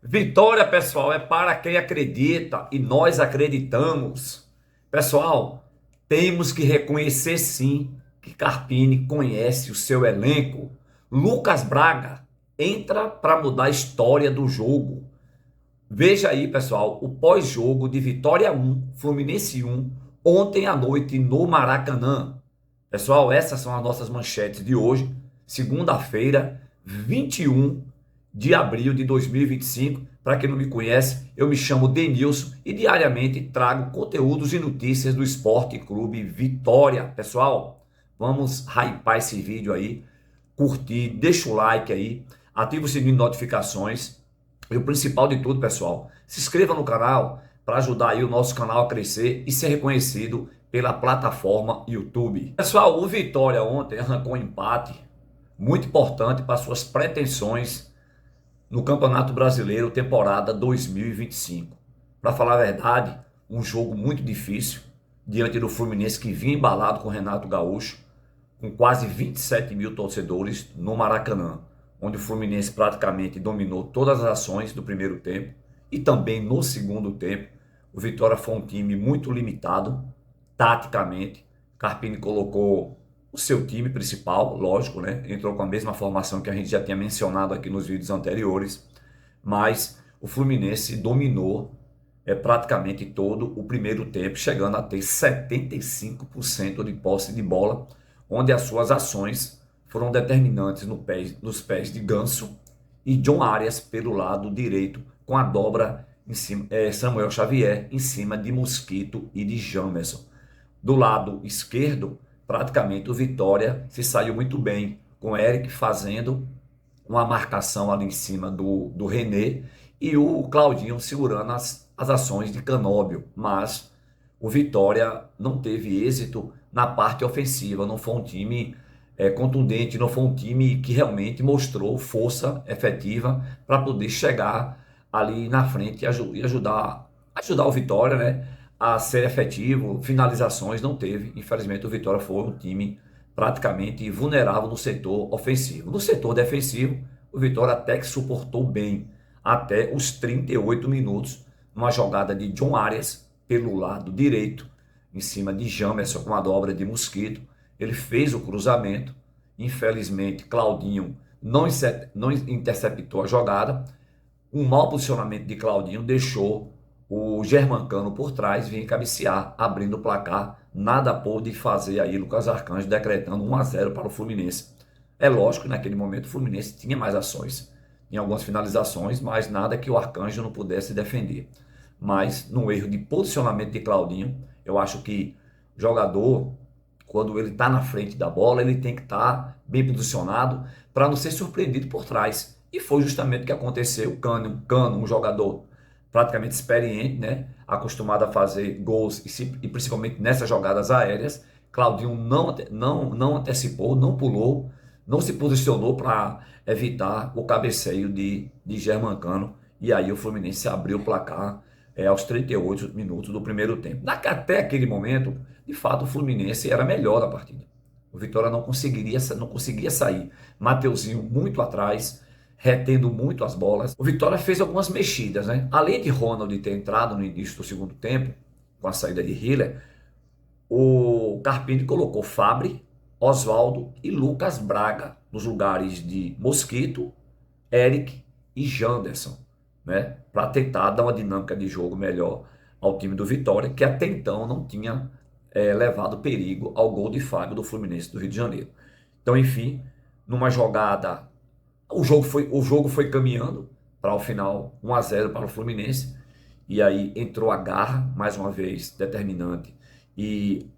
Vitória, pessoal, é para quem acredita e nós acreditamos. Pessoal, temos que reconhecer sim que Carpini conhece o seu elenco. Lucas Braga entra para mudar a história do jogo. Veja aí, pessoal, o pós-jogo de Vitória 1, Fluminense 1, ontem à noite no Maracanã. Pessoal, essas são as nossas manchetes de hoje, segunda-feira, 21 de abril de 2025. Para quem não me conhece, eu me chamo Denilson e diariamente trago conteúdos e notícias do Esporte Clube Vitória. Pessoal, vamos hypar esse vídeo aí, curtir, deixa o like aí, ativa o sininho de notificações. E o principal de tudo, pessoal, se inscreva no canal para ajudar aí o nosso canal a crescer e ser reconhecido pela plataforma YouTube. Pessoal, o Vitória ontem arrancou um empate muito importante para suas pretensões no Campeonato Brasileiro temporada 2025. Para falar a verdade, um jogo muito difícil diante do Fluminense que vinha embalado com o Renato Gaúcho, com quase 27 mil torcedores no Maracanã, onde o Fluminense praticamente dominou todas as ações do primeiro tempo e também no segundo tempo. O Vitória foi um time muito limitado, taticamente. Carpini colocou o seu time principal, lógico, né? Entrou com a mesma formação que a gente já tinha mencionado aqui nos vídeos anteriores, mas o Fluminense dominou praticamente todo o primeiro tempo, chegando a ter 75% de posse de bola, onde as suas ações foram determinantes nos pés de Ganso e John Arias pelo lado direito, com a dobra em cima, Samuel Xavier em cima de Mosquito e de Jamerson. Do lado esquerdo, praticamente o Vitória se saiu muito bem, com o Eric fazendo uma marcação ali em cima do René e o Claudinho segurando as ações de Canóbio. Mas o Vitória não teve êxito na parte ofensiva, não foi um time contundente, não foi um time que realmente mostrou força efetiva para poder chegar ali na frente e ajudar o Vitória, né, a ser efetivo. Finalizações não teve. Infelizmente, o Vitória foi um time praticamente vulnerável no setor ofensivo. No setor defensivo, o Vitória até que suportou bem até os 38 minutos, numa jogada de John Arias pelo lado direito, em cima de Jamerson com a dobra de Mosquito. Ele fez o cruzamento. Infelizmente, Claudinho não interceptou a jogada. Um mau posicionamento de Claudinho deixou o Germancano por trás, vinha cabecear, abrindo o placar. Nada pôde fazer aí Lucas Arcanjo, decretando 1-0 para o Fluminense. É lógico que naquele momento o Fluminense tinha mais ações, tinha algumas finalizações, mas nada que o Arcanjo não pudesse defender. Mas no erro de posicionamento de Claudinho, eu acho que o jogador, quando ele está na frente da bola, ele tem que estar bem posicionado para não ser surpreendido por trás. E foi justamente o que aconteceu. O Cano, um jogador praticamente experiente, né? Acostumado a fazer gols e principalmente nessas jogadas aéreas. Claudinho não antecipou, não pulou, não se posicionou para evitar o cabeceio de Germancano. E aí o Fluminense abriu o placar aos 38 minutos do primeiro tempo. Até aquele momento, de fato, o Fluminense era melhor da partida. O Vitória não conseguia sair. Mateuzinho muito atrás, retendo muito as bolas. O Vitória fez algumas mexidas, né? Além de Ronald ter entrado no início do segundo tempo, com a saída de Hiller, o Carpini colocou Fabri, Oswaldo e Lucas Braga nos lugares de Mosquito, Eric e Janderson, né? Para tentar dar uma dinâmica de jogo melhor ao time do Vitória, que até então não tinha levado perigo ao gol de Fábio do Fluminense do Rio de Janeiro. Então, enfim, numa jogada, o jogo foi caminhando para o final 1-0 para o Fluminense, e aí entrou a garra, mais uma vez, determinante. E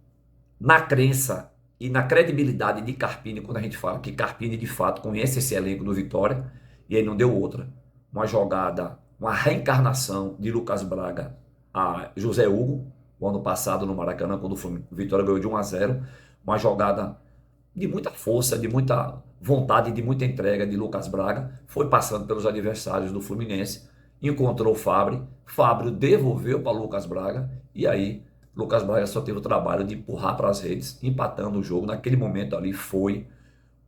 na crença e na credibilidade de Carpini, quando a gente fala que Carpini de fato conhece esse elenco do Vitória, e aí não deu outra. Uma jogada, uma reencarnação de Lucas Braga a José Hugo, o ano passado no Maracanã, quando o Vitória ganhou de 1-0. Uma jogada de muita força, de muita vontade, de muita entrega de Lucas Braga. Foi passando pelos adversários do Fluminense, encontrou o Fábio devolveu para Lucas Braga, e aí Lucas Braga só teve o trabalho de empurrar para as redes, empatando o jogo. Naquele momento ali foi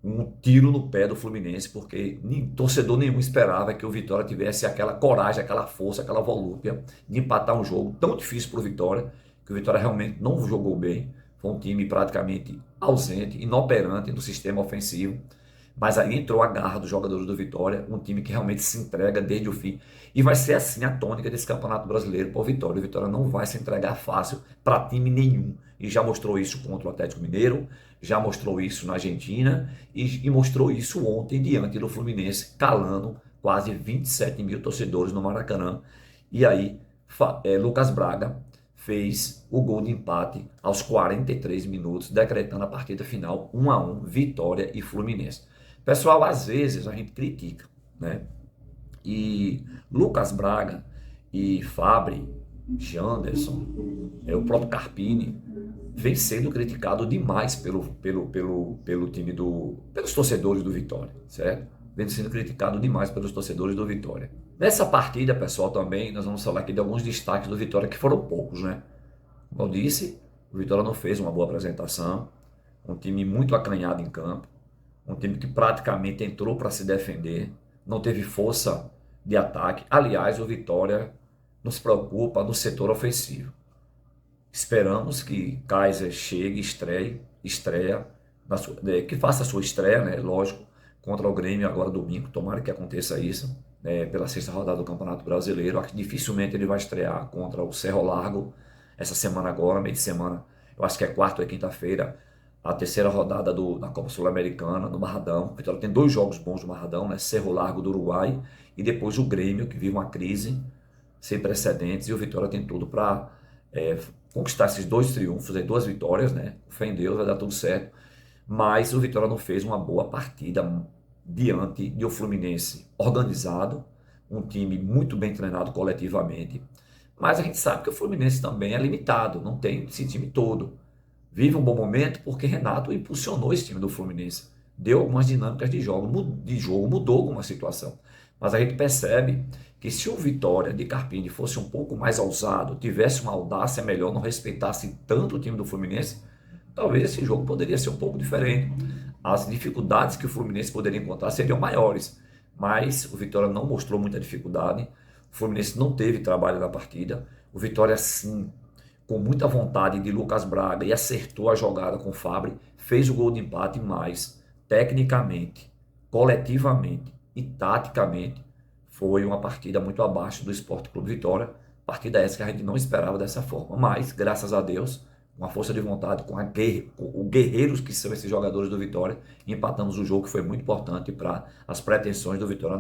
um tiro no pé do Fluminense, porque torcedor nenhum esperava que o Vitória tivesse aquela coragem, aquela força, aquela volúpia de empatar um jogo tão difícil para o Vitória, que o Vitória realmente não jogou bem. Foi um time praticamente ausente, inoperante no sistema ofensivo. Mas aí entrou a garra dos jogadores do Vitória, um time que realmente se entrega desde o fim. E vai ser assim a tônica desse Campeonato Brasileiro para o Vitória. O Vitória não vai se entregar fácil para time nenhum. E já mostrou isso contra o Atlético Mineiro, já mostrou isso na Argentina e mostrou isso ontem diante do Fluminense, calando quase 27 mil torcedores no Maracanã. E aí, Lucas Braga fez o gol de empate aos 43 minutos, decretando a partida final 1-1, Vitória e Fluminense. Pessoal, às vezes a gente critica, né? E Lucas Braga e Fabri, Janderson, o próprio Carpini, vem sendo criticado demais pelo time pelos torcedores do Vitória, certo? Vem sendo criticado demais pelos torcedores do Vitória. Nessa partida, pessoal, também nós vamos falar aqui de alguns destaques do Vitória que foram poucos, né? Como eu disse, o Vitória não fez uma boa apresentação, um time muito acanhado em campo, um time que praticamente entrou para se defender, não teve força de ataque. Aliás, o Vitória nos preocupa no setor ofensivo. Esperamos que Kaiser chegue, estreia, que faça a sua estreia, né? Lógico, contra o Grêmio agora domingo. Tomara que aconteça isso, né? Pela sexta rodada do Campeonato Brasileiro. Acho que dificilmente ele vai estrear contra o Cerro Largo essa semana agora, meio de semana. Eu acho que é quarta ou é quinta-feira, a terceira rodada da Copa Sul-Americana, no Marradão. O Vitória tem dois jogos bons no Marradão, né? Cerro Largo do Uruguai e depois o Grêmio, que vive uma crise sem precedentes, e o Vitória tem tudo para conquistar esses dois triunfos, duas vitórias, né? Fé em Deus, vai dar tudo certo. Mas o Vitória não fez uma boa partida diante de um Fluminense organizado, um time muito bem treinado coletivamente. Mas a gente sabe que o Fluminense também é limitado, não tem esse time todo. Vive um bom momento porque Renato impulsionou esse time do Fluminense. Deu algumas dinâmicas de jogo, mudou alguma situação. Mas a gente percebe que se o Vitória de Carpini fosse um pouco mais ousado, tivesse uma audácia melhor, não respeitasse tanto o time do Fluminense, talvez esse jogo poderia ser um pouco diferente. As dificuldades que o Fluminense poderia encontrar seriam maiores. Mas o Vitória não mostrou muita dificuldade. O Fluminense não teve trabalho na partida. O Vitória, sim, com muita vontade de Lucas Braga e acertou a jogada com o Fabri, fez o gol de empate, mas tecnicamente, coletivamente e taticamente foi uma partida muito abaixo do Sport Clube Vitória. Partida essa que a gente não esperava dessa forma, mas graças a Deus, com a força de vontade, com o guerreiros que são esses jogadores do Vitória, empatamos o jogo que foi muito importante para as pretensões do Vitória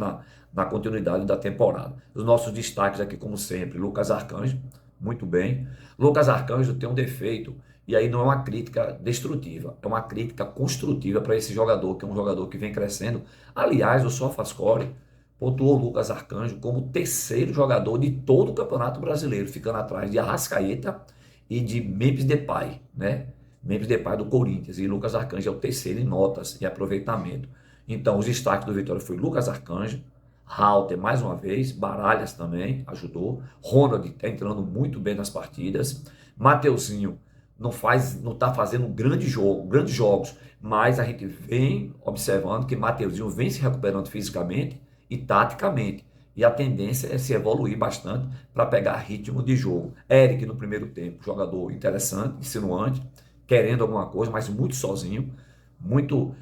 na continuidade da temporada. Os nossos destaques aqui, como sempre, Lucas Arcanjo, muito bem. Lucas Arcanjo tem um defeito, e aí não é uma crítica destrutiva, é uma crítica construtiva para esse jogador, que é um jogador que vem crescendo. Aliás, o SofaScore pontuou o Lucas Arcanjo como o terceiro jogador de todo o Campeonato Brasileiro, ficando atrás de Arrascaeta e de Memphis Depay, né? Memphis Depay do Corinthians, e Lucas Arcanjo é o terceiro em notas e aproveitamento. Então, os destaques do Vitória foi Lucas Arcanjo, Halter mais uma vez, Baralhas também ajudou, Ronald está entrando muito bem nas partidas, Mateuzinho não está fazendo grandes jogos, mas a gente vem observando que Mateuzinho vem se recuperando fisicamente e taticamente. E a tendência é se evoluir bastante para pegar ritmo de jogo. Eric no primeiro tempo, jogador interessante, insinuante, querendo alguma coisa, mas muito sozinho, muito.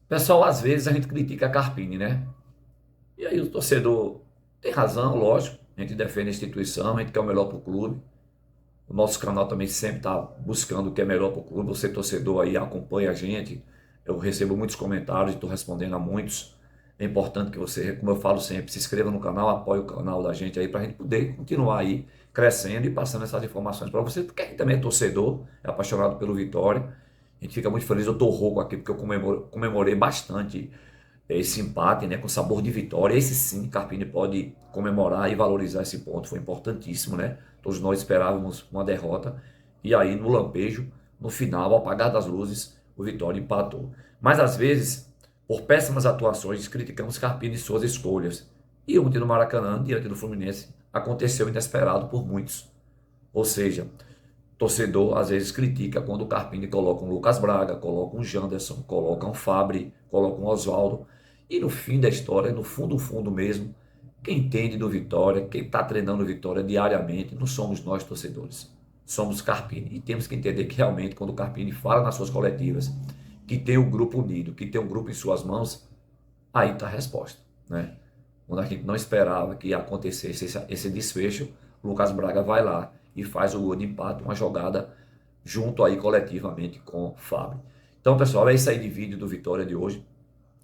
Pessoal, às vezes a gente critica a Carpini, né? E aí o torcedor tem razão, lógico. A gente defende a instituição, a gente quer o melhor para o clube. O nosso canal também sempre está buscando o que é melhor para o clube. Você, torcedor, aí acompanha a gente. Eu recebo muitos comentários e estou respondendo a muitos. É importante que você, como eu falo sempre, se inscreva no canal, apoie o canal da gente aí para a gente poder continuar aí crescendo e passando essas informações para você, porque a gente também é torcedor, é apaixonado pelo Vitória. A gente fica muito feliz, eu estou rouco aqui porque eu comemorei bastante esse empate, né, com sabor de vitória. Esse sim, Carpini pode comemorar e valorizar esse ponto, foi importantíssimo, né? Todos nós esperávamos uma derrota e aí no lampejo, no final, ao apagar das luzes, o Vitória empatou. Mas às vezes, por péssimas atuações, criticamos Carpini e suas escolhas. E ontem no Maracanã, diante do Fluminense, aconteceu inesperado por muitos. Ou seja, torcedor às vezes critica quando o Carpini coloca um Lucas Braga, coloca um Janderson, coloca um Fabri, coloca um Oswaldo. E no fim da história, no fundo, fundo mesmo, quem entende do Vitória, quem está treinando o Vitória diariamente, não somos nós torcedores. Somos Carpini. E temos que entender que realmente, quando o Carpini fala nas suas coletivas, que tem um grupo unido, que tem um grupo em suas mãos, aí está a resposta, né? Quando a gente não esperava que acontecesse esse desfecho, o Lucas Braga vai lá e faz o gol de empate, uma jogada junto aí coletivamente com o Fábio. Então, pessoal, é isso aí de vídeo do Vitória de hoje.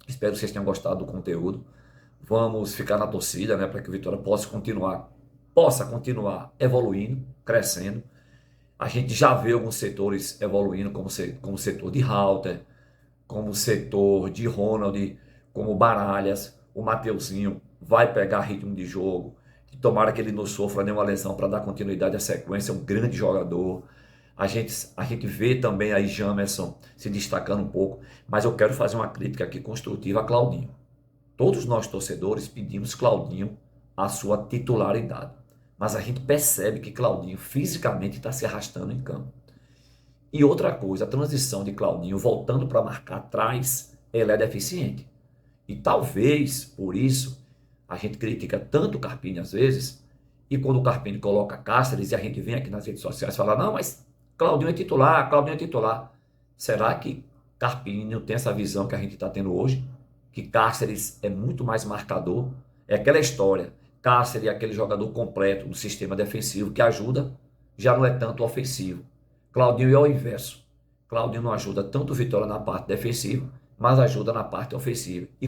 Espero que vocês tenham gostado do conteúdo. Vamos ficar na torcida, né, para que o Vitória possa continuar evoluindo, crescendo. A gente já vê alguns setores evoluindo, como o setor de Halter, como o setor de Ronald, como o Baralhas, o Mateuzinho vai pegar ritmo de jogo. E tomara que ele não sofra nenhuma lesão para dar continuidade à sequência, é um grande jogador. A gente vê também aí Jamerson se destacando um pouco, mas eu quero fazer uma crítica aqui construtiva a Claudinho. Todos nós torcedores pedimos Claudinho a sua titularidade, mas a gente percebe que Claudinho fisicamente está se arrastando em campo. E outra coisa, a transição de Claudinho voltando para marcar atrás, ela é deficiente. E talvez por isso a gente critica tanto o Carpini às vezes, e quando o Carpini coloca Cáceres e a gente vem aqui nas redes sociais falar, não, mas Claudinho é titular, Claudinho é titular. Será que Carpini não tem essa visão que a gente está tendo hoje? Que Cáceres é muito mais marcador? É aquela história, Cáceres é aquele jogador completo do sistema defensivo que ajuda, já não é tanto ofensivo. Claudinho é o inverso. Claudinho não ajuda tanto o Vitória na parte defensiva, mas ajuda na parte ofensiva.